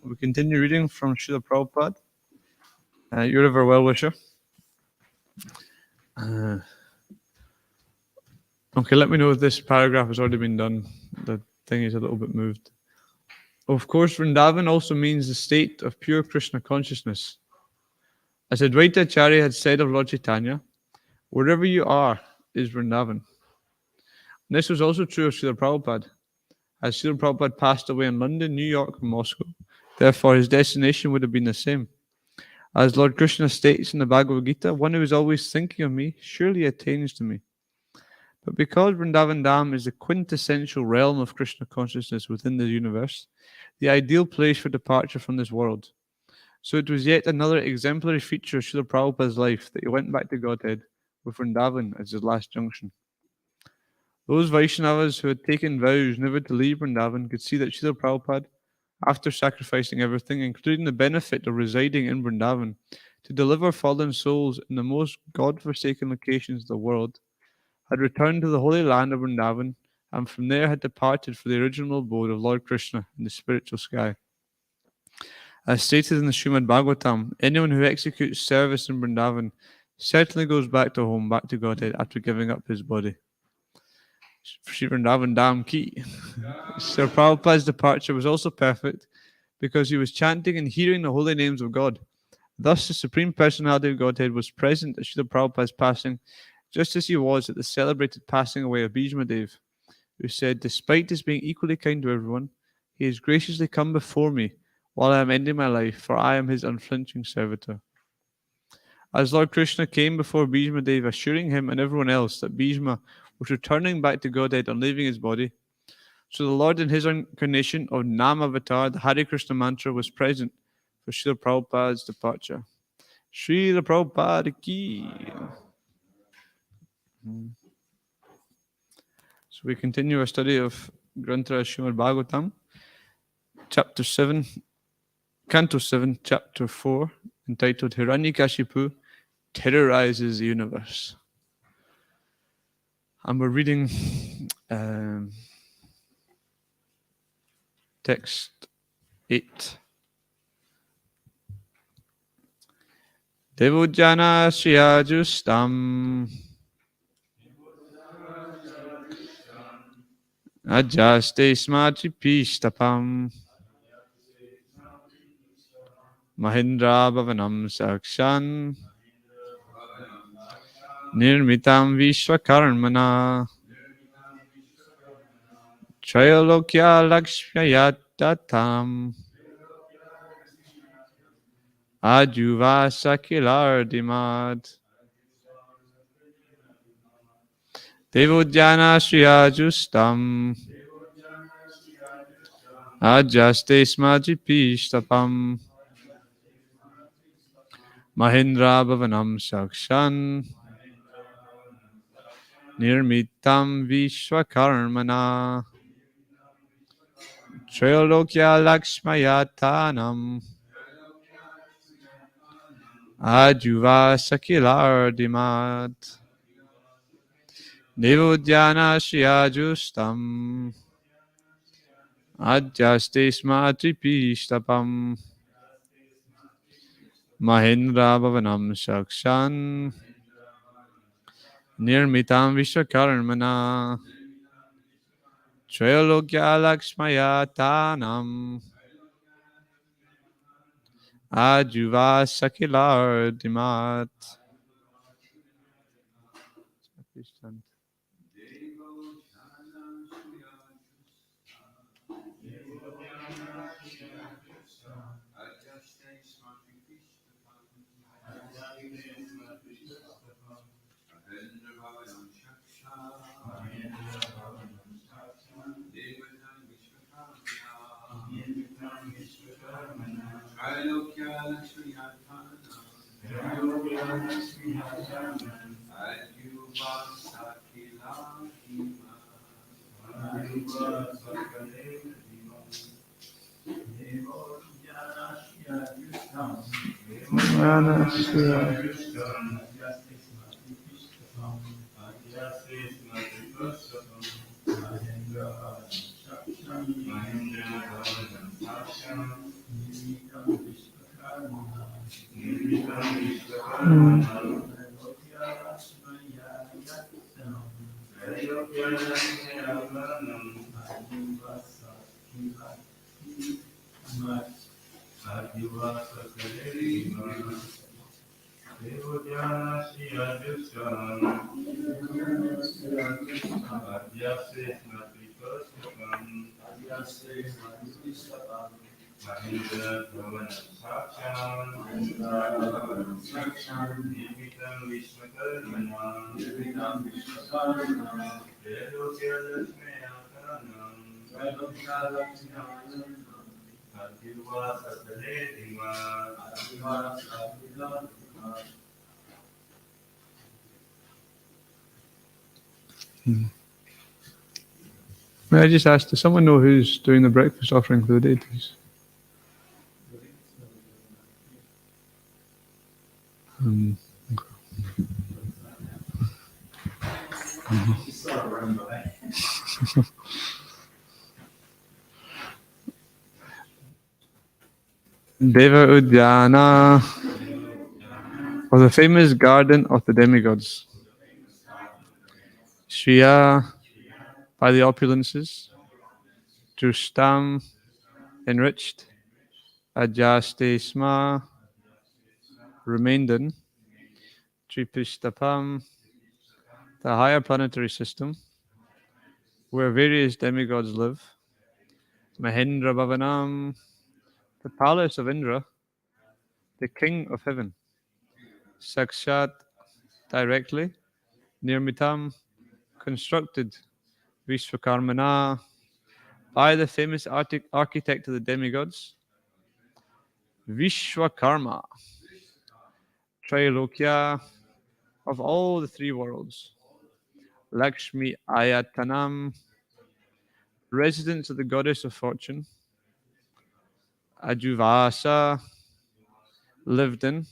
We continue reading from Srila Prabhupada. You're ever well-wisher. Okay, let me know if this paragraph has already been done. The thing is a little bit moved. Of course, Vrindavan also means the state of pure Krishna consciousness. As Advaita Acharya had said of Lord Chaitanya, wherever you are is Vrindavan. And this was also true of Srila Prabhupada. As Srila Prabhupada passed away in London, New York, and Moscow, therefore his destination would have been the same. As Lord Krishna states in the Bhagavad Gita, one who is always thinking of me surely attains to me. But because Vrindavan Dham is the quintessential realm of Krishna consciousness within the universe, the ideal place for departure from this world, so it was yet another exemplary feature of Srila Prabhupada's life that he went back to Godhead with Vrindavan as his last junction. Those Vaishnavas who had taken vows never to leave Vrindavan could see that Srila Prabhupada, after sacrificing everything, including the benefit of residing in Vrindavan, to deliver fallen souls in the most God-forsaken locations of the world, had returned to the holy land of Vrindavan, and from there had departed for the original abode of Lord Krishna in the spiritual sky. As stated in the Srimad Bhagavatam, anyone who executes service in Vrindavan certainly goes back to home, back to Godhead, after giving up his body. Shri Vrindavan Dham Ki. Sir Prabhupada's departure was also perfect because he was chanting and hearing the holy names of God. Thus, the Supreme Personality of Godhead was present at Srila Prabhupada's passing, just as he was at the celebrated passing away of Bhishma Dev, who said, despite his being equally kind to everyone, he has graciously come before me while I am ending my life, for I am his unflinching servitor. As Lord Krishna came before Bhishma Dev, assuring him and everyone else that Bhishma was returning back to Godhead on leaving his body, so the Lord in his incarnation of Nam Avatar, the Hare Krishna mantra, was present for Srila Prabhupada's departure. Srila Prabhupada ki. So we continue our study of Grantha Srimad Bhagavatam, Chapter 7, Canto 7, Chapter 4, entitled Hiranyakashipu Terrorizes the Universe. And we're reading text 8. Devojana Shriyajustam Ajaste Smachipistapam Mahindra Bhavanam Sakshan Nirmitam Vishwakarmana Trayalokya Lakshmayatatam Ajuva Sakilardimad Devojana Shriyajustam Ajaste Smajipistapam Mahindra Bhavanam Sakshan Nirmitam Vishwakarmana Trayalokya Lakshmayatanam Ajuva Sakilardimad Devojana Shriyajustam Ajaste Smatipistapam Mahindra Bhavanam Sakshan Nirmitam Vishwakarmana Trayalokya Lakshmayatanam Ajuva Sakilardimat. May I just ask, does someone know who's doing the breakfast offering for the day, please? Deva Udyana, or the famous garden of the demigods. Shriya, by the opulences. Drustam, enriched. Ajastesma, remained in. Tripistapam, the higher planetary system, where various demigods live. Mahendra Bhavanam, the palace of Indra, the king of heaven. Sakshat, directly. Nirmitam, constructed. Vishwakarmana, by the famous architect of the demigods. Vishwakarma, Trailokya, of all the three worlds. Lakshmi Ayatanam, residence of the goddess of fortune. Ajuvasa, lived in.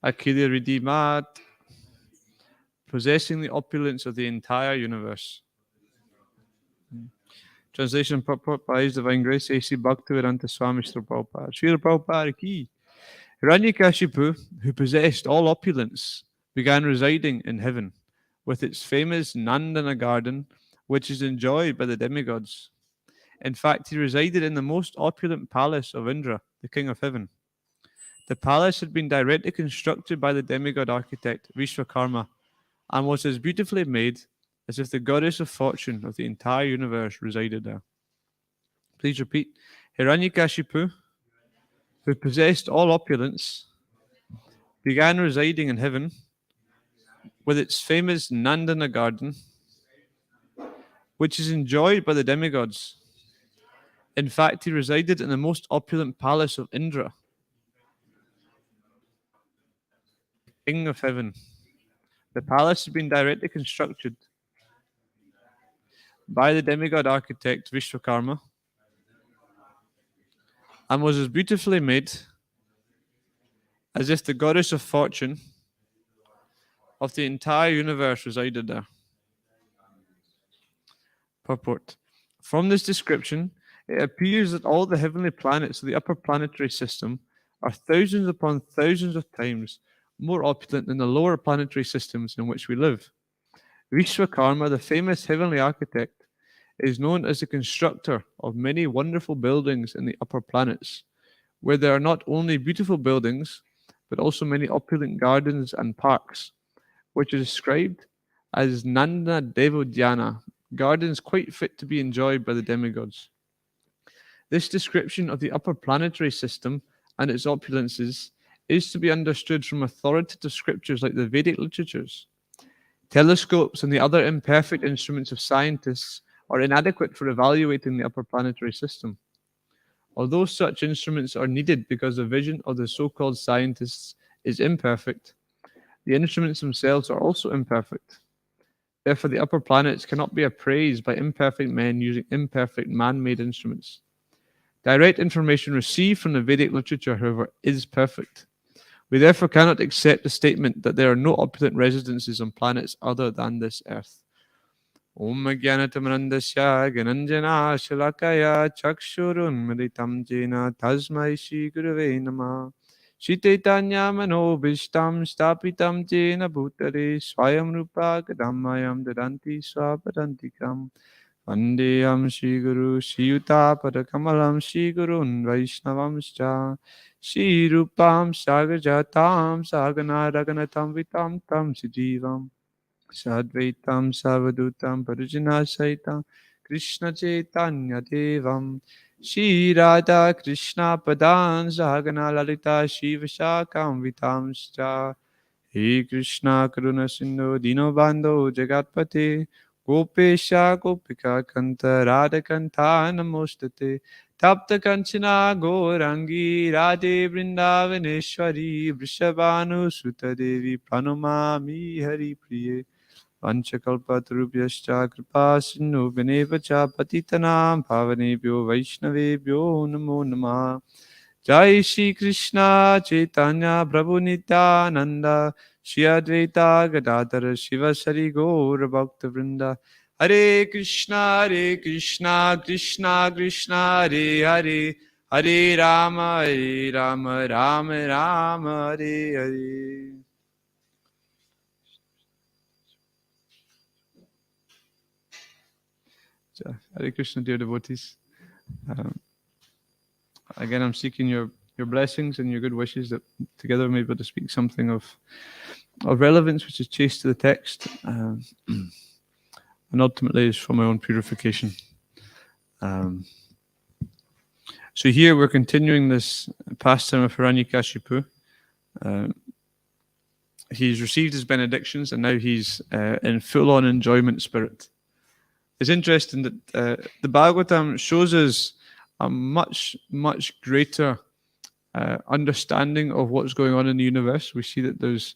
Akili Ridimat, possessing the opulence of the entire universe. Translation purport by His Divine Grace A.C. Bhaktivedanta Swami Srila Prabhupada. Srila Prabhupada ki. Hiranyakashipu, who possessed all opulence, began residing in heaven with its famous Nandana garden, which is enjoyed by the demigods. In fact, he resided in the most opulent palace of Indra, the king of heaven. The palace had been directly constructed by the demigod architect Vishwakarma and was as beautifully made as if the goddess of fortune of the entire universe resided there. Please repeat. Hiranyakashipu, who possessed all opulence, began residing in heaven with its famous Nandana garden, which is enjoyed by the demigods. In fact, he resided in the most opulent palace of Indra, king of heaven. The palace had been directly constructed by the demigod architect Vishwakarma and was as beautifully made as if the goddess of fortune of the entire universe resided there. Purport. From this description, it appears that all the heavenly planets of the upper planetary system are thousands upon thousands of times more opulent than the lower planetary systems in which we live. Vishwakarma, the famous heavenly architect, is known as the constructor of many wonderful buildings in the upper planets, where there are not only beautiful buildings, but also many opulent gardens and parks, which are described as Nanda Devodhyana, gardens quite fit to be enjoyed by the demigods. This description of the upper planetary system and its opulences is to be understood from authoritative scriptures like the Vedic literatures. Telescopes and the other imperfect instruments of scientists are inadequate for evaluating the upper planetary system. Although such instruments are needed because the vision of the so-called scientists is imperfect, the instruments themselves are also imperfect. Therefore, the upper planets cannot be appraised by imperfect men using imperfect man-made instruments. Direct information received from the Vedic literature, however, is perfect. We therefore cannot accept the statement that there are no opulent residences on planets other than this earth. Om Jnanatamrandasya Gananjana Shalakaya Chakshurunmaditam Jena Tasmai Shri Gurave Namah Shitetanya Manobishtam Stapitam Jena Bhutare Swayam Rupa Kadamayam Dadanti Swapadantikam Vandeyam Shri Guru Shiyuta Padakamalam Shri Gurun Vaishnavamscha Shri Rupam Sagajatam Sagana Raganatam Vitam Tam Sijivam Sadvaitam Savadutam Parujana Saitam Krishna Chaitanya Devam Shri Radha Krishna Padan Sahagana Lalita Shiva Shakam Vitamscha He Krishna Karuna Sindhu Dinobando Jagatpate Gopesha Gopika Kanta Radha Kanta Namostate Tapta Kanchana Gorangi Radhe Vrindavaneshwari Vrishabhanu Sutta Devi Pranamami Hari Priye Panchakalpatarubhyascha kripa sindhu vinevacha patitanam bhavanebhyo vaishnavebhyo namo namah Jai Shri Krishna Chaitanya Prabhu Nityananda Shri Advaita Gadadhara Shiva Sari Gaura Bhakta Vrinda Hare Krishna Krishna Krishna Hare Hare Hare Rama Rama Hare Hare. Hare Krishna, dear devotees. Again, I'm seeking your blessings and your good wishes that together we may be able to speak something of relevance, which is chaste to the text, and ultimately is for my own purification. So here we're continuing this pastime of Hiranyakashipu. He's received his benedictions and now he's in full-on enjoyment spirit. It's interesting that the Bhagavatam shows us a much, much greater understanding of what's going on in the universe. We see that there's,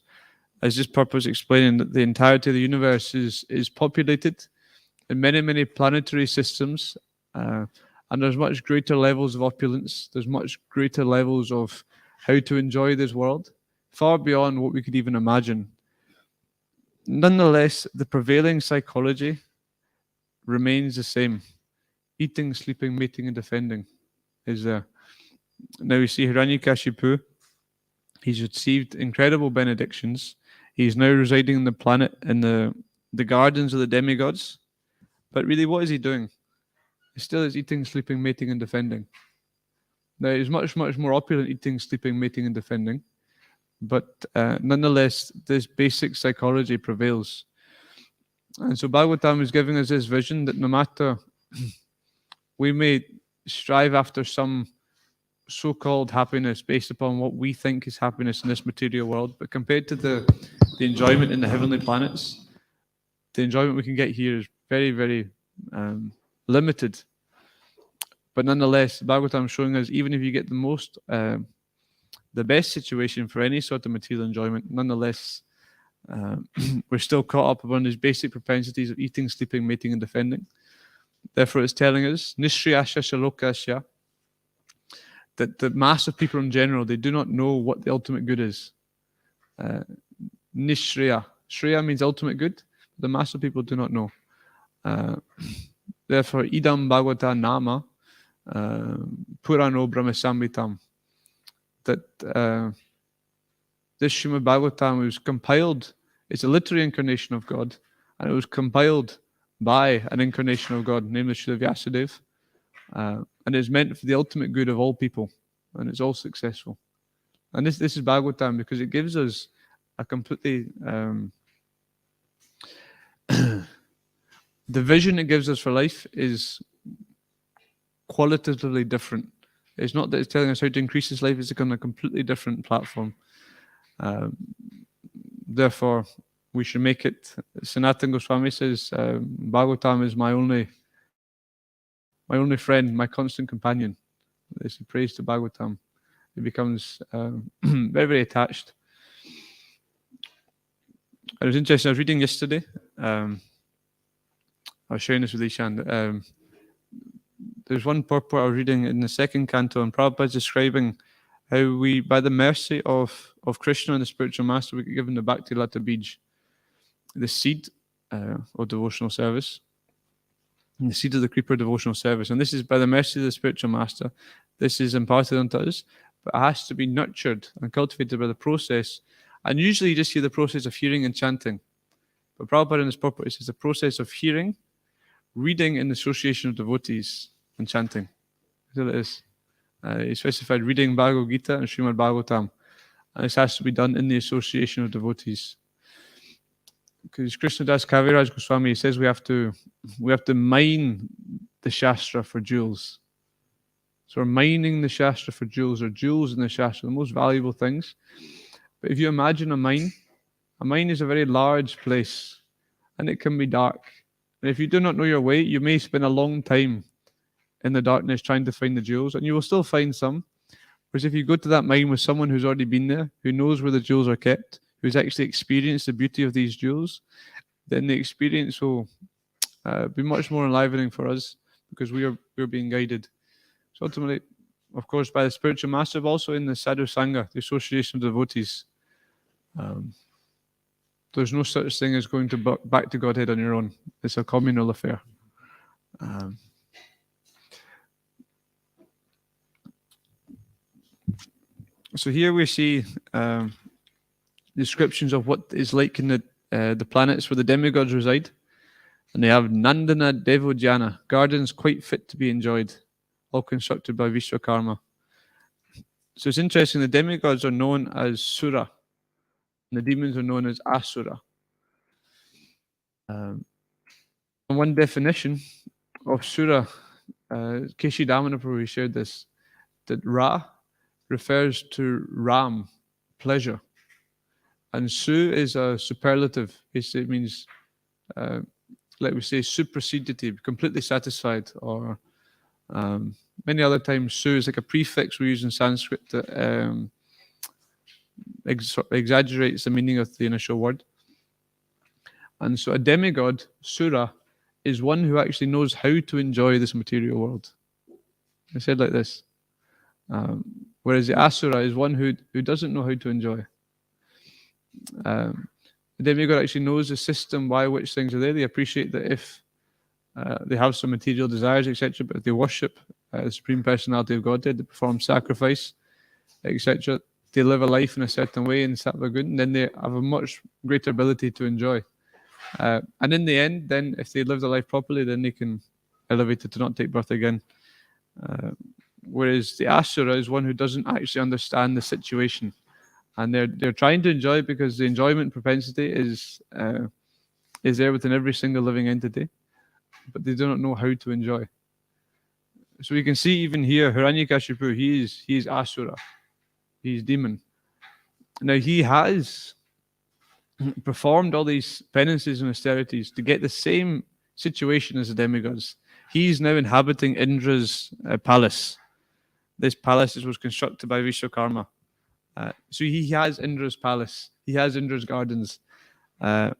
as this purpose explaining, that the entirety of the universe is populated in many, many planetary systems, and there's much greater levels of opulence. There's much greater levels of how to enjoy this world, far beyond what we could even imagine. Nonetheless, the prevailing psychology remains the same. Eating, sleeping, mating, and defending is there. Now we see Hiranyakashipu. He's received incredible benedictions. He's now residing on the planet in the gardens of the demigods. But really, what is he doing? He still is eating, sleeping, mating, and defending. Now he's much, much more opulent eating, sleeping, mating, and defending. But nonetheless, this basic psychology prevails. And so Bhagavatam is giving us this vision that no matter we may strive after some so-called happiness based upon what we think is happiness in this material world, but compared to the enjoyment in the heavenly planets, the enjoyment we can get here is very, very limited. But nonetheless, Bhagavatam is showing us even if you get the best situation for any sort of material enjoyment, nonetheless, we're still caught up upon these basic propensities of eating, sleeping, mating, and defending. Therefore, it's telling us, Nishriyasya Shalokasya, that the mass of people in general, they do not know what the ultimate good is. Nishriya. Shriya means ultimate good. The mass of people do not know. Therefore, Idam Bhagavata Nama Purano Brahmasamritam. That this Srimad Bhagavatam was compiled, it's a literary incarnation of God, and it was compiled by an incarnation of God, namely Srila Vyasadeva, and it's meant for the ultimate good of all people, and it's all successful. And this is Bhagavatam because it gives us a completely the vision it gives us for life is qualitatively different. It's not that it's telling us how to increase this life, it's on a completely different platform. Therefore, we should make it. Sanatana Goswami says, Bhagavatam is my only friend, my constant companion. This is praise to Bhagavatam. He becomes very, very attached. It was interesting. I was reading yesterday. I was sharing this with Ishan. There's one purport I was reading in the second canto, and Prabhupada is describing how we, by the mercy of Krishna and the spiritual master, we get given the Bhakti Lata Bij, the seed of devotional service. and the seed of the creeper devotional service. And this is by the mercy of the spiritual master. This is imparted unto us, but it has to be nurtured and cultivated by the process. And usually you just hear the process of hearing and chanting. But Prabhupada in his purport says the process of hearing, reading in the association of devotees, and chanting. That's what it is. He specified reading Bhagavad Gita and Srimad Bhagavatam. And this has to be done in the association of devotees. Because Krishnadas Kaviraj Goswami says we have to mine the Shastra for jewels. So we're mining the Shastra for jewels, or jewels in the Shastra, the most valuable things. But if you imagine a mine is a very large place, and it can be dark. And if you do not know your way, you may spend a long time in the darkness trying to find the jewels, and you will still find some. Whereas if you go to that mine with someone who's already been there, who knows where the jewels are kept, who's actually experienced the beauty of these jewels, then the experience will be much more enlivening for us, because we're being guided. So ultimately, of course, by the spiritual master, but also in the sadhu sangha, the association of devotees. There's no such thing as going to back to Godhead on your own. It's a communal affair. So here we see descriptions of what is like in the planets where the demigods reside. And they have Nandana Devojana, gardens quite fit to be enjoyed, all constructed by Vishwakarma. So it's interesting, the demigods are known as Sura, and the demons are known as Asura. And one definition of Sura, Keshi Damana Prabhu shared this, that Ra refers to Ram, pleasure. And Su is a superlative. It means, like we say, superseded, completely satisfied, or many other times Su is like a prefix we use in Sanskrit that exaggerates the meaning of the initial word. And so a demigod, Sura, is one who actually knows how to enjoy this material world. I said like this. Whereas the Asura is one who doesn't know how to enjoy. The demigod actually knows the system by which things are there. They appreciate that if they have some material desires, etc., but if they worship the Supreme Personality of Godhead, they perform sacrifice, etc., they live a life in a certain way in Sattva Gun, then they have a much greater ability to enjoy. And in the end, then if they live their life properly, then they can elevate it to not take birth again. Whereas the Asura is one who doesn't actually understand the situation. And they're trying to enjoy because the enjoyment propensity is there within every single living entity, but they do not know how to enjoy. So we can see even here, Hiranyakashipu, he is Asura. He's demon. Now he has performed all these penances and austerities to get the same situation as the demigods. He's now inhabiting Indra's palace. This palace was constructed by Vishwakarma. So he has Indra's palace. He has Indra's gardens. The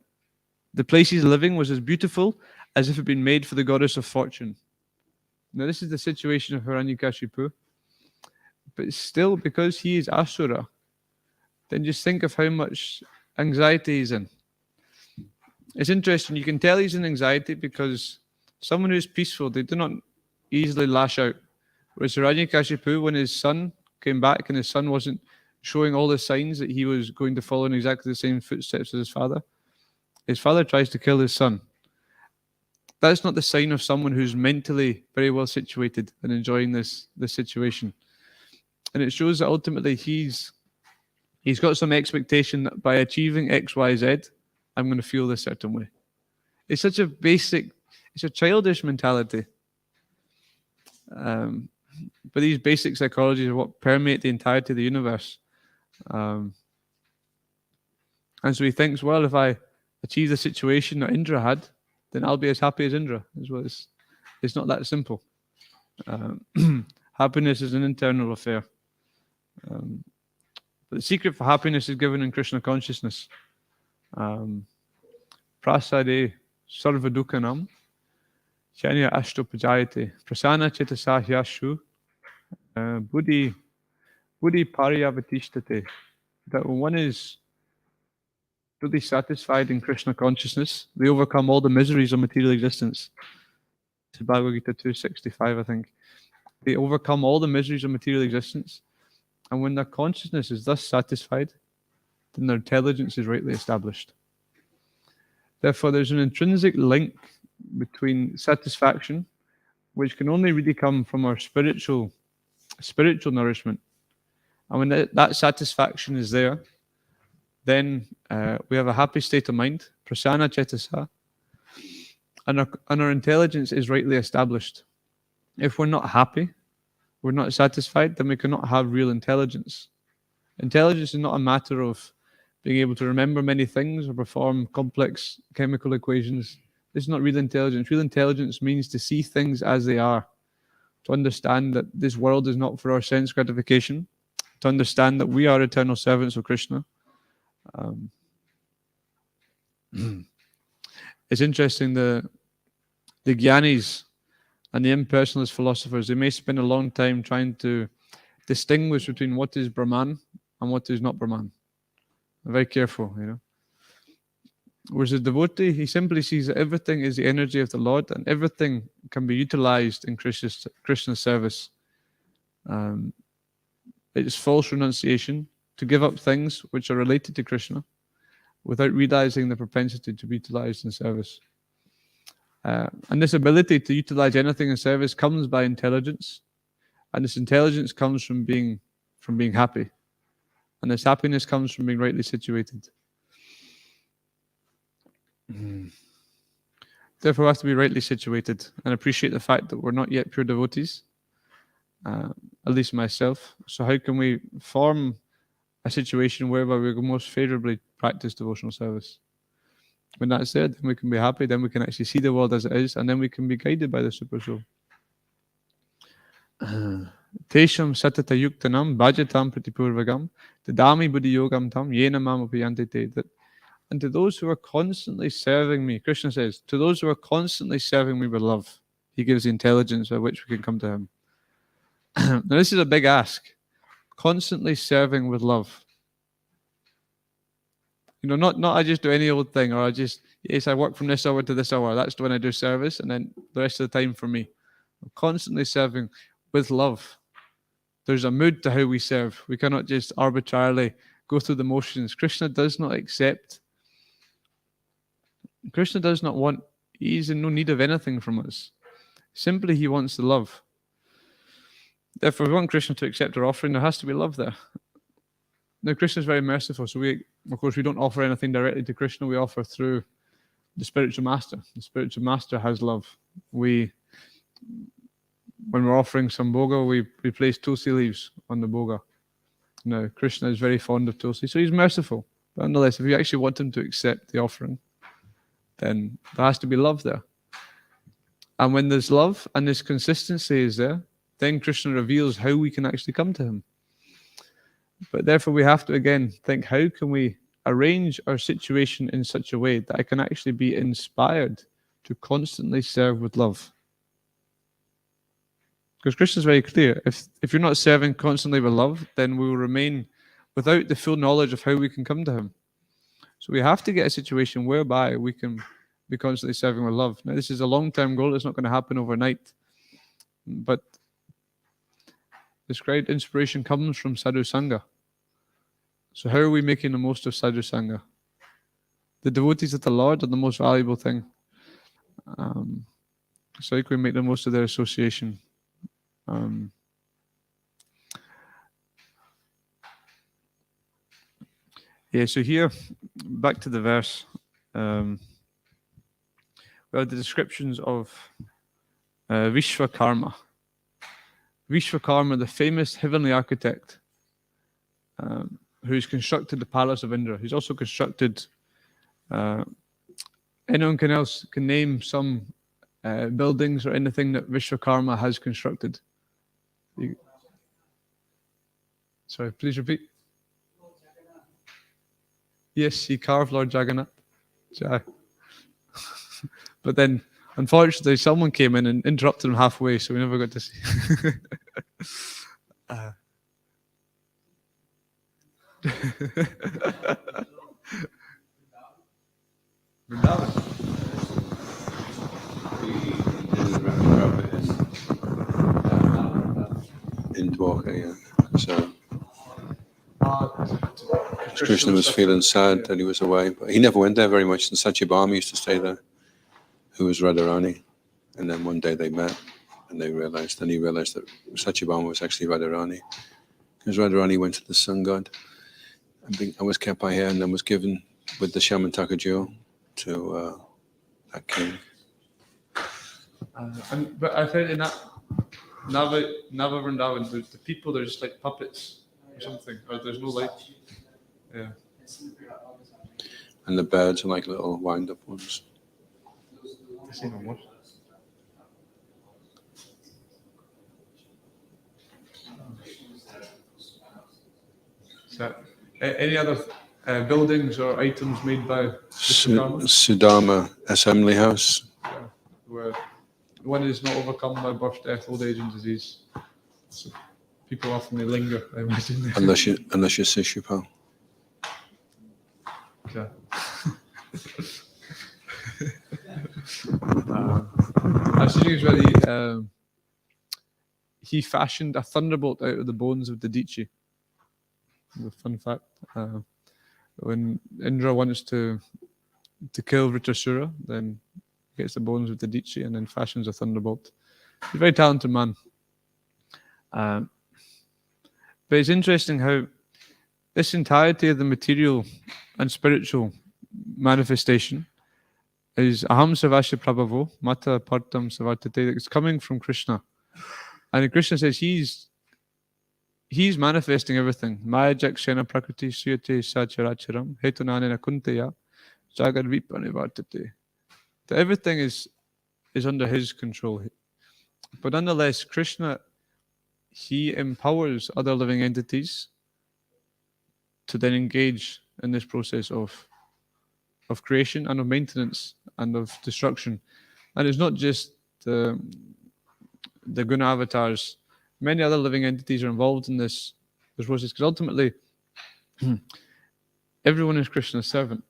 place he's living was as beautiful as if it had been made for the goddess of fortune. Now this is the situation of Hiranyakashipu. But still, because he is Asura, then just think of how much anxiety he's in. It's interesting, you can tell he's in anxiety because someone who is peaceful, they do not easily lash out. Whereas Hiranyakashipu, when his son came back and his son wasn't showing all the signs that he was going to follow in exactly the same footsteps as his father tries to kill his son. That's not the sign of someone who's mentally very well situated and enjoying this situation. And it shows that ultimately he's got some expectation that by achieving X, Y, Z, I'm going to feel this certain way. It's such a basic, it's a childish mentality. But these basic psychologies are what permeate the entirety of the universe. And so he thinks, well, if I achieve the situation that Indra had, then I'll be as happy as Indra. Well, it's not that simple. Happiness is an internal affair. But the secret for happiness is given in Krishna consciousness. Prasade sarva dukkanam chanya ashtopajayate prasana chetasahyashu buddhi paryavatishtate. That when one is really satisfied in Krishna consciousness, they overcome all the miseries of material existence. This is Bhagavad Gita 265, I think. They overcome all the miseries of material existence, and when their consciousness is thus satisfied, then their intelligence is rightly established. Therefore, there's an intrinsic link between satisfaction, which can only really come from our spiritual nourishment. And when that satisfaction is there, then we have a happy state of mind, prasanna cetasa, and our intelligence is rightly established. If we're not happy, we're not satisfied, then we cannot have real intelligence. Intelligence is not a matter of being able to remember many things or perform complex chemical equations. This is not real intelligence. Real intelligence means to see things as they are, to understand that this world is not for our sense gratification, to understand that we are eternal servants of Krishna. It's interesting, the Gyanis and the impersonalist philosophers, they may spend a long time trying to distinguish between what is Brahman and what is not Brahman. They're very careful, you know. Whereas the devotee, he simply sees that everything is the energy of the Lord and everything can be utilized in Krishna's service. It's false renunciation to give up things which are related to Krishna without realizing the propensity to be utilized in service. And this ability to utilize anything in service comes by intelligence, and this intelligence comes from being happy, and this happiness comes from being rightly situated. Therefore, we have to be rightly situated and appreciate the fact that we're not yet pure devotees, at least myself. So how can we form a situation whereby we can most favorably practice devotional service? When that's there, then we can be happy, then we can actually see the world as it is, and then we can be guided by the Super Soul. Tesham satata yuktanam bhajatam pratipurvagam tadami buddhi yogam tam yena mam upayante te. And to those who are constantly serving me, Krishna says, to those who are constantly serving me with love, he gives the intelligence by which we can come to him. Now this is a big ask. Constantly serving with love. You know, not I just do any old thing, or I work from this hour to this hour. That's when I do service, and then the rest of the time for me. I'm constantly serving with love. There's a mood to how we serve. We cannot just arbitrarily go through the motions. Krishna does not accept. Krishna does not want, he's in no need of anything from us. Simply he wants the love. Therefore, if we want Krishna to accept our offering, there has to be love there. Now, Krishna is very merciful, so we don't offer anything directly to Krishna. We offer through the spiritual master. The spiritual master has love. When we're offering some bhoga, we place tulsi leaves on the bhoga. Now, Krishna is very fond of tulsi, so he's merciful. But nonetheless, if you actually want him to accept the offering, then there has to be love there. And when there's love and this consistency is there, then Krishna reveals how we can actually come to him. But therefore we have to again think, how can we arrange our situation in such a way that I can actually be inspired to constantly serve with love? Because Krishna is very clear. If you're not serving constantly with love, then we will remain without the full knowledge of how we can come to him. So we have to get a situation whereby we can be constantly serving with love. Now, this is a long-term goal. It's not going to happen overnight. But described inspiration comes from sadhu sangha. So how are we making the most of sadhu sangha? The devotees of the Lord are the most valuable thing. So how can we make the most of their association? So here, back to the verse, we have the descriptions of Vishwakarma. Vishwakarma, the famous heavenly architect, who's constructed the palace of Indra. He's also constructed, anyone else can name some buildings or anything that Vishwakarma has constructed. Sorry, please repeat. Yes, he carved Lord Jagannath. But then, unfortunately, someone came in and interrupted him halfway, so we never got to see. in Dwarka, yeah. So Krishna was feeling sad that he was away, but he never went there very much. And Satyabhama used to stay there, who was Radharani. And then one day they met, and he realized that Satyabhama was actually Radharani, because Radharani went to the sun god and was kept by her, and then was given with the Shamantaka jewel to that king. But I think in that Nava Vrindavan, the people, they're just like puppets or something, or there's no life. Yeah. And the birds are like little wind-up ones. That's even worse. So, any other buildings or items made by Sudama Assembly House? Where one is not overcome by birth, death, old age, and disease. So people often they linger, I imagine. Unless you're Sishupal. Okay. As really, he fashioned a thunderbolt out of the bones of the Dichi. The fun fact: when Indra wants to kill Vritrasura, then he gets the bones of the Dichi and then fashions a thunderbolt. He's a very talented man. But it's interesting how this entirety of the material and spiritual manifestation is Aham Savasya Prabhavo, Mata Partam Savartate. It's coming from Krishna. And Krishna says he's manifesting everything. Maya Jakshena Prakriti Suyate Sacharacharam Hetunanena Kunteya Jagar Vipanivartate. That everything is under his control. But nonetheless, Krishna, he empowers other living entities to then engage in this process of creation and of maintenance and of destruction. And it's not just the guna avatars. Many other living entities are involved in this process, because ultimately everyone is Krishna's servant.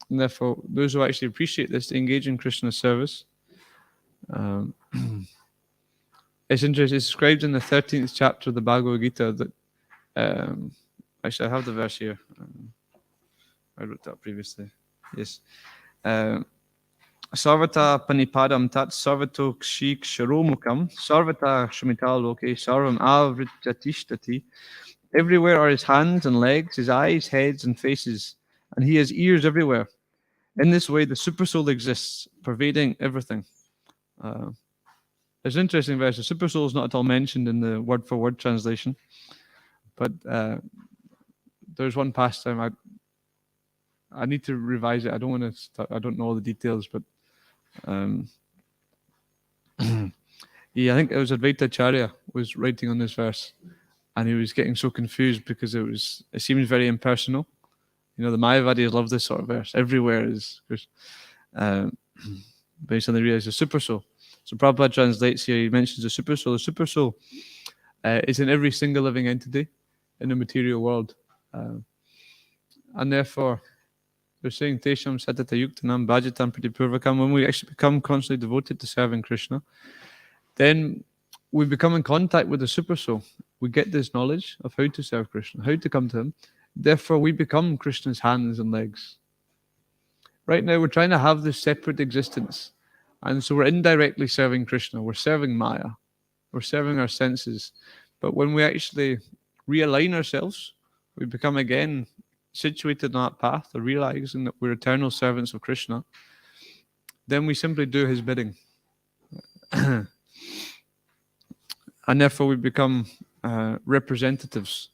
And therefore, those who actually appreciate this, they engage in Krishna's service. It's interesting, it's described in the 13th chapter of the Bhagavad Gita that, actually I have the verse here. I wrote that previously. Yes. Sarvata panipadam tat sarvato kshik sharomukam sarvata shmita loke sarvam avrityatishthati. Everywhere are his hands and legs, his eyes, heads, and faces, and he has ears everywhere. In this way, the Supersoul exists, pervading everything. It's an interesting verse. The Supersoul is not at all mentioned in the word-for-word translation, but there's one pastime I need to revise it. I don't want to. I don't know all the details, but yeah, I think it was Advaita Acharya was writing on this verse, and he was getting so confused because it seems very impersonal. You know, the Mayavadis love this sort of verse. Everywhere is, but he suddenly realized the super soul. So Prabhupada translates here. He mentions the super soul. The super soul is in every single living entity in the material world, and therefore, they're saying Tesham Satata Yuktanam Bhajatam Pratipurvakam. When we actually become constantly devoted to serving Krishna, then we become in contact with the super soul. We get this knowledge of how to serve Krishna, how to come to him. Therefore, we become Krishna's hands and legs. Right now, we're trying to have this separate existence. And so we're indirectly serving Krishna. We're serving Maya. We're serving our senses. But when we actually realign ourselves, we become again situated on that path, or realizing that we're eternal servants of Krishna, then we simply do his bidding. And therefore we become representatives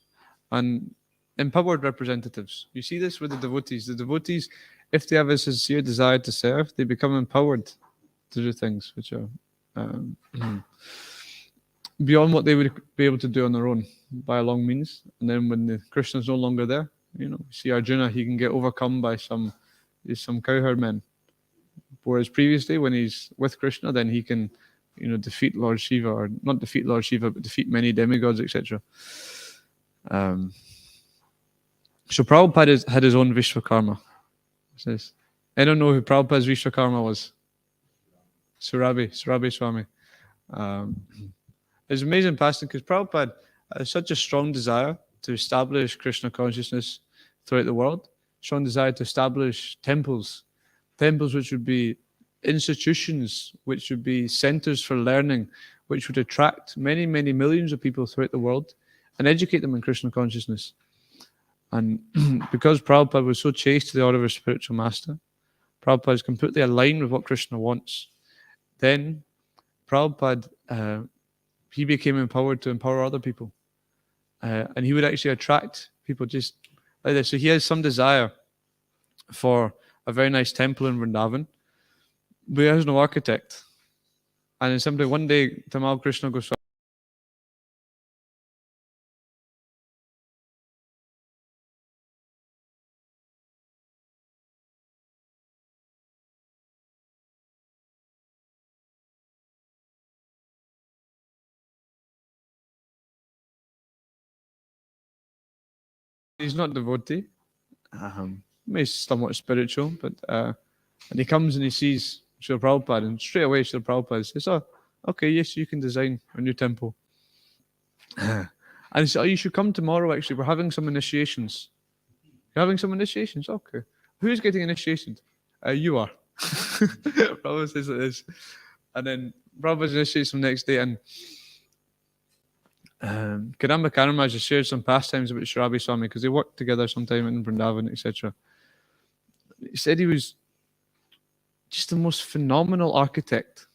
and empowered representatives. You see this with the devotees. The devotees, if they have a sincere desire to serve, they become empowered to do things which are beyond what they would be able to do on their own by a long means. And then when the Krishna is no longer there, you know, see Arjuna, he can get overcome by some cowherd men. Whereas previously, when he's with Krishna, then he can, you know, defeat Lord Shiva, or not defeat Lord Shiva, but defeat many demigods, etc. So Prabhupada had his own Vishwakarma. Says, I don't know who Prabhupada's Vishwakarma was. Surabi Swami. It's amazing passing because Prabhupada has such a strong desire to establish Krishna consciousness throughout the world, strong desire to establish temples which would be institutions, which would be centers for learning, which would attract many, many millions of people throughout the world and educate them in Krishna consciousness. And because Prabhupada was so chaste to the order of a spiritual master, Prabhupada is completely aligned with what Krishna wants. Then Prabhupada, he became empowered to empower other people. And he would actually attract people just like this. So he has some desire for a very nice temple in Vrindavan, but he has no architect. And then simply one day, Tamal Krishna Goswami, he's not devotee, he's somewhat spiritual, but and he comes and he sees Srila Prabhupada, and straight away Srila Prabhupada says, "Oh, okay, yes, you can design a new temple." And he said, "Oh, you should come tomorrow, actually. We're having some initiations." "You're having some initiations? Okay. Who's getting initiated?" "You are." Prabhupada says like this. And then Prabhupada initiates him the next day, and Kadamba Karamaj has shared some pastimes about Shrabi Swami because they worked together sometime in Vrindavan, etc. He said he was just the most phenomenal architect.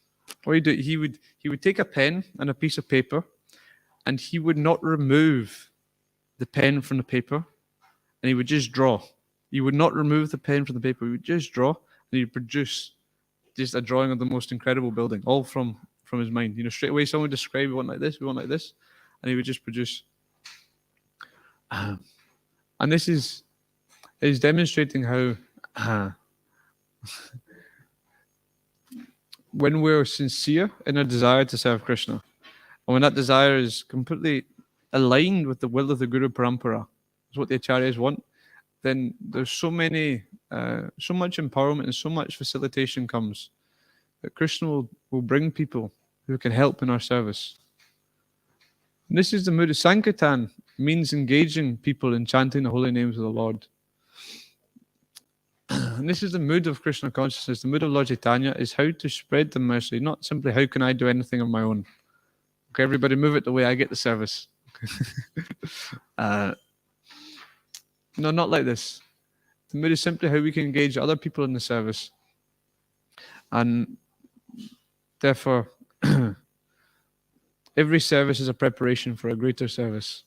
What he would take a pen and a piece of paper, and he would not remove the pen from the paper, and he would just draw. He would not remove the pen from the paper. He would just draw, and he'd produce just a drawing of the most incredible building, all from his mind. Straight away someone would describe, we want like this, and he would just produce. And this is demonstrating how when we're sincere in our desire to serve Krishna, and when that desire is completely aligned with the will of the Guru Parampara, is what the Acharyas want, then there's so much empowerment and so much facilitation comes that Krishna will bring people who can help in our service. And this is the mood of Sankirtan, means engaging people in chanting the holy names of the Lord. And this is the mood of Krishna consciousness. The mood of Lord Chaitanya is how to spread the mercy, not simply how can I do anything on my own. Okay, everybody move it the way I get the service. No, not like this. The mood is simply how we can engage other people in the service. And therefore, every service is a preparation for a greater service.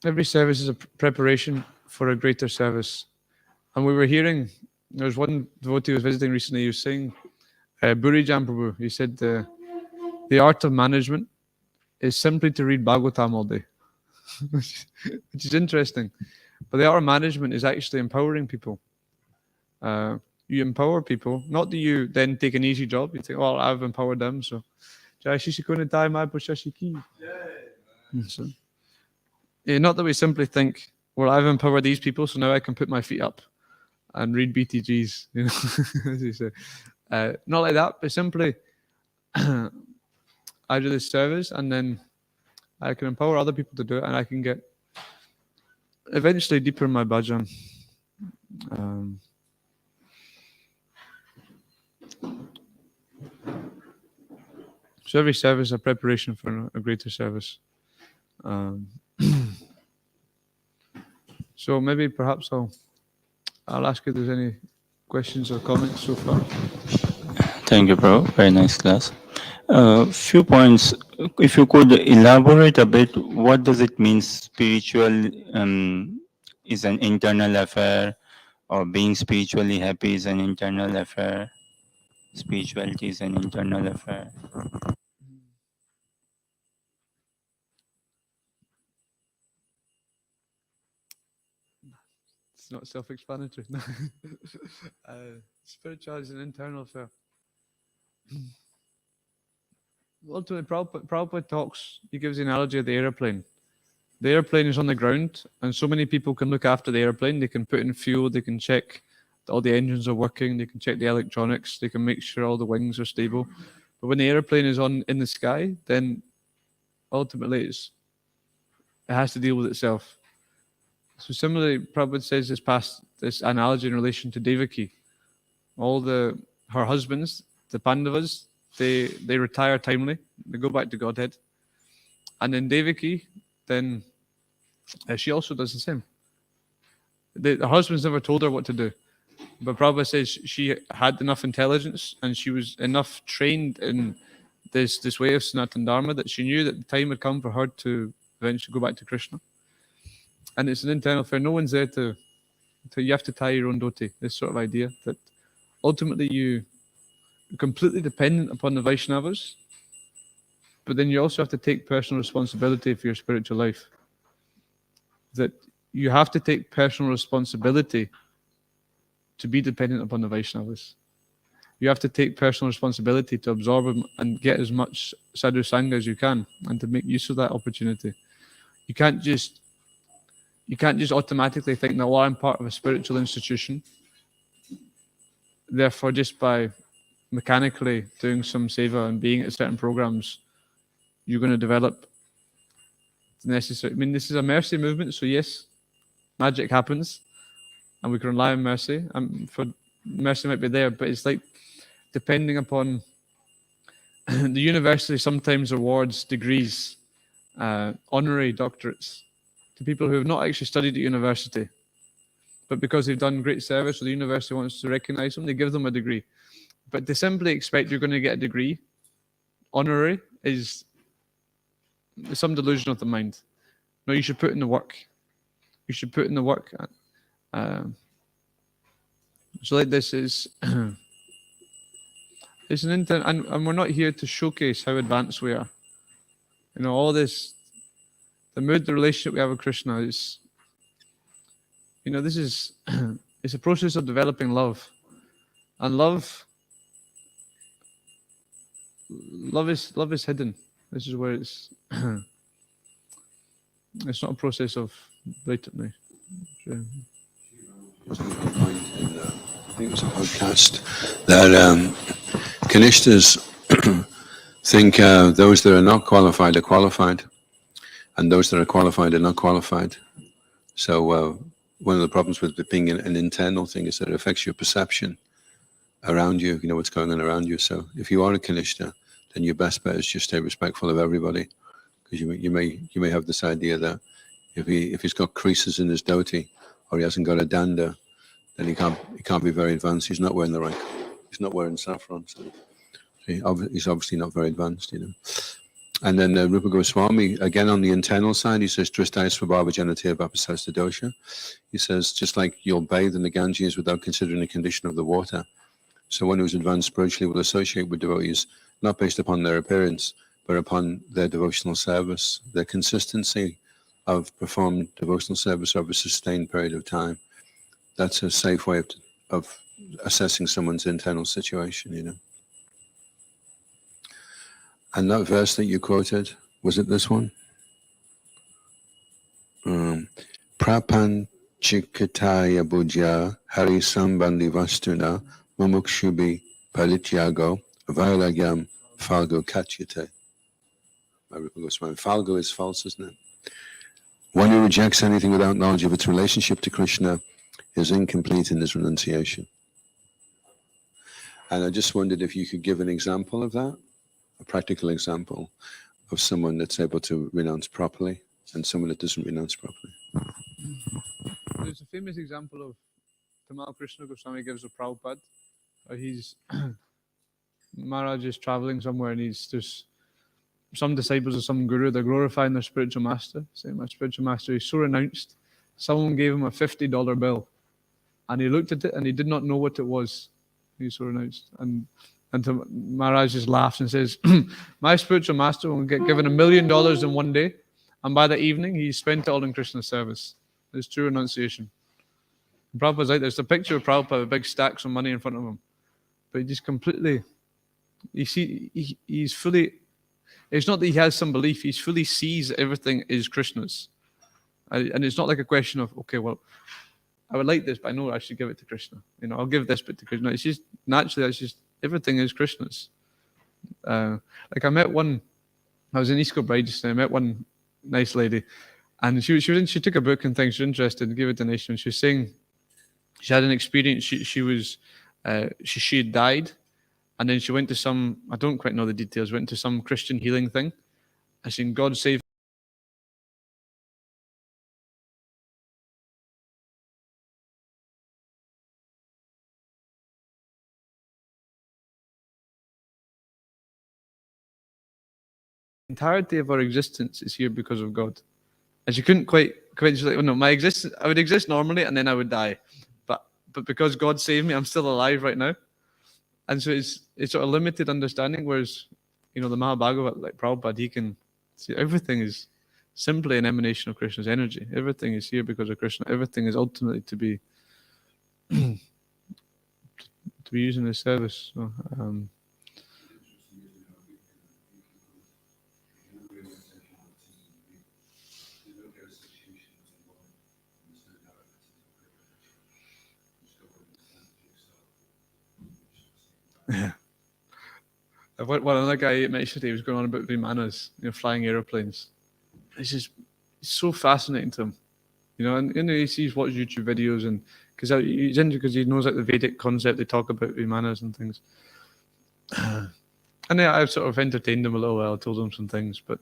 Every service is a preparation for a greater service. And we were hearing, there was one devotee who was visiting recently, he was saying, Buri Jamprabhu, he said, the art of management is simply to read Bhagavatam all day, which is interesting. But the art of management is actually empowering people. You empower people, not that you then take an easy job. You think, well, I've empowered them, so not that we simply think, well, I've empowered these people, so now I can put my feet up and read BTGs, as you say. Not like that, but simply I do this service, and then I can empower other people to do it, and I can get eventually deeper in my bhajan. So every service is a preparation for a greater service. So maybe perhaps I'll ask if there's any questions or comments so far. Thank you, bro. Very nice class. Few points. If you could elaborate a bit, what does it mean spiritual is an internal affair, or being spiritually happy is an internal affair? Spirituality is an internal affair. It's not self-explanatory. Spirituality is an internal affair. Ultimately, Prabhupada talks, he gives the analogy of the airplane. The airplane is on the ground, and so many people can look after the airplane. They can put in fuel, they can check that all the engines are working, they can check the electronics, they can make sure all the wings are stable. But when the airplane is in the sky, then ultimately it has to deal with itself. So similarly, Prabhupada says this analogy in relation to Devaki. Her husbands, the Pandavas, they retire timely. They go back to Godhead. And then Devaki, then she also does the same. Her husbands never told her what to do. But Prabhupada says she had enough intelligence and she was enough trained in this way of Sanatana Dharma that she knew that the time had come for her to eventually go back to Krishna. And it's an internal affair. No one's there to you have to tie your own dhoti. This sort of idea that ultimately you're completely dependent upon the Vaishnavas, but then you also have to take personal responsibility for your spiritual life. That you have to take personal responsibility to be dependent upon the Vaishnavas. You have to take personal responsibility to absorb them and get as much sadhu sangha as you can, and to make use of that opportunity. You can't just automatically think that, well, I'm part of a spiritual institution, therefore just by mechanically doing some seva and being at certain programs, you're going to develop the necessary. I mean, this is a mercy movement, so yes, magic happens, and we can rely on mercy. For mercy might be there, but it's like depending upon the university sometimes awards degrees, honorary doctorates, to people who have not actually studied at university, but because they've done great service, or the university wants to recognize them, they give them a degree. But to simply expect you're going to get a degree, honorary, is some delusion of the mind. No, you should put in the work. You should put in the work. So like this is, it's an intent, and we're not here to showcase how advanced we are. You know, all this, the mood, the relationship we have with Krishna is, you know, this is, it's a process of developing love. And love is hidden. This is where it's it's not a process of blatantly. Sure. I think it was a podcast that Kanishtas think those that are not qualified are qualified, and those that are qualified are not qualified. So one of the problems with it being an internal thing is that it affects your perception around you. You know what's going on around you. So if you are a Kanishta, then your best bet is just stay respectful of everybody, because you may have this idea that if he's got creases in his dhoti, or he hasn't got a danda, then he can't be very advanced. He's not wearing the right. He's not wearing saffron. So he's obviously not very advanced, you know. And then Rupa Goswami, again on the internal side, he says, Dristaya Svabhava Janatir Vapasasta Dosha. He says, just like you'll bathe in the Ganges without considering the condition of the water. So one who's advanced spiritually will associate with devotees, not based upon their appearance, but upon their devotional service, their consistency of performed devotional service over a sustained period of time. That's a safe way of assessing someone's internal situation, you know. And that verse that you quoted, was it this one? Prapanchikataya bhujya hari sambandhi vastuna mumukshubi parityago vairagyam falgo katyate. Falgo is false, isn't it? One who rejects anything without knowledge of its relationship to Krishna is incomplete in his renunciation. And I just wondered if you could give an example of that, a practical example of someone that's able to renounce properly and someone that doesn't renounce properly. There's a famous example of Tamal Krishna Goswami gives of Prabhupada. Maharaj is traveling somewhere, and there's some disciples of some guru, they're glorifying their spiritual master, saying, my spiritual master is so renounced. Someone gave him a $50 bill, and he looked at it and he did not know what it was. He's so renounced. And Maharaj just laughs and says, my spiritual master will get given $1 million in one day, and by the evening he spent it all in Krishna's service. It's true renunciation. And Prabhupada's like, there's a picture of Prabhupada with big stacks of money in front of him, but he just completely, he's fully, it's not that he has some belief, he fully sees everything is Krishna's. And it's not like a question of, okay, well, I would like this, but I know I should give it to Krishna. You know, I'll give this bit to Krishna. It's just, naturally, it's just, everything is Krishna's. Like I met one. I was in East Kilbride just now. I met one nice lady, and she took a book and things. She was interested and gave a donation. And she was saying she had an experience. She had died, and then she went to some. I don't quite know the details. Went to some Christian healing thing, and saying God saved. The entirety of our existence is here because of God. And she couldn't quite she's like, oh no, my existence, I would exist normally and then I would die. But because God saved me, I'm still alive right now. And so it's sort of limited understanding, whereas, the Bhagavatam, like Prabhupada, he can see everything is simply an emanation of Krishna's energy. Everything is here because of Krishna. Everything is ultimately to be used in his service. So, yeah. One other guy mentioned he was going on about Vimanas, flying aeroplanes. It's so fascinating to him, and he watches YouTube videos, and because he's into, because he knows like the Vedic concept, they talk about Vimanas and things. And I've sort of entertained him a little while, told him some things, but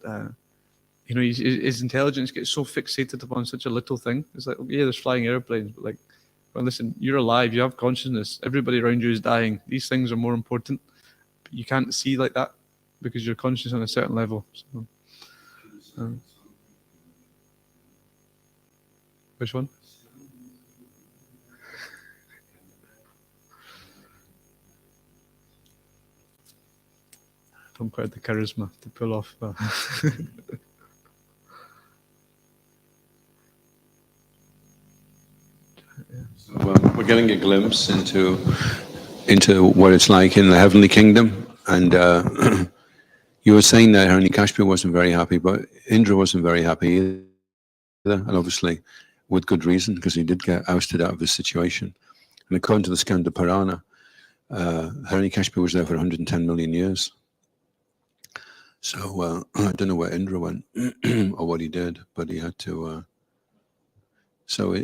his intelligence gets so fixated upon such a little thing. It's like, okay, yeah, there's flying airplanes, but like, well, listen, you're alive, you have consciousness, everybody around you is dying. These things are more important, but you can't see like that because you're conscious on a certain level. So, which one? I don't quite have the charisma to pull off. So, we're getting a glimpse into what it's like in the heavenly kingdom, and you were saying that Hiranyakashipu wasn't very happy, but Indra wasn't very happy either, and obviously with good reason, because he did get ousted out of his situation. And according to the Skanda Purana, Hiranyakashipu was there for 110 million years. So I don't know where Indra went or what he did, but he had to. So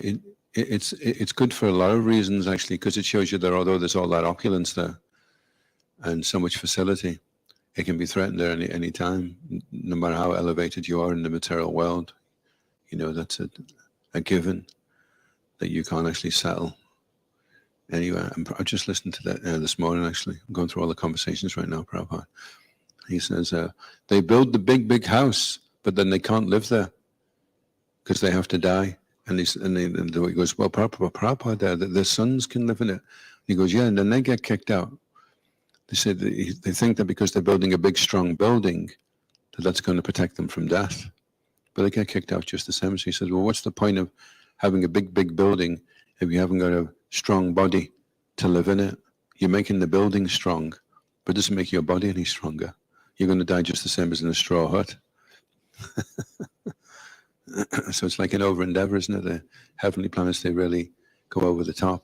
it's good for a lot of reasons, actually, because it shows you that although there's all that opulence there and so much facility, it can be threatened there any time, no matter how elevated you are in the material world. That's a given that you can't actually settle. Anyway, I just listened to that this morning, actually. I'm going through all the conversations right now, Prabhupada. He says, they build the big house, but then they can't live there because they have to die. And he goes, well, Prabhupada, their sons can live in it. He goes, yeah, and then they get kicked out. They say they think that because they're building a big, strong building, that's going to protect them from death. But they get kicked out just the same. So he says, well, what's the point of having a big building if you haven't got a strong body to live in it? You're making the building strong, but it doesn't make your body any stronger. You're going to die just the same as in a straw hut. So it's like an over-endeavor, isn't it? The heavenly planets, they really go over the top.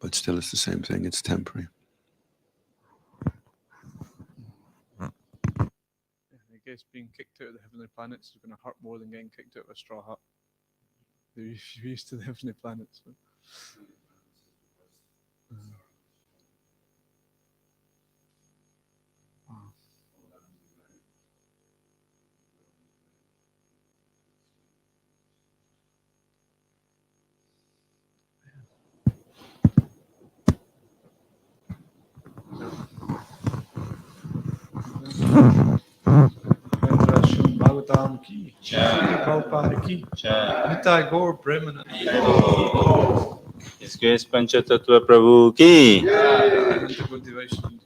But still, it's the same thing. It's temporary. I guess being kicked out of the heavenly planets is going to hurt more than getting kicked out of a straw hut. They're used to the heavenly planets. But, Bhagavatam ki, Prabhupada ki, Nitai Gaur Brahmana. His Grace Panca Tattva Prabhu ki. Good devotion.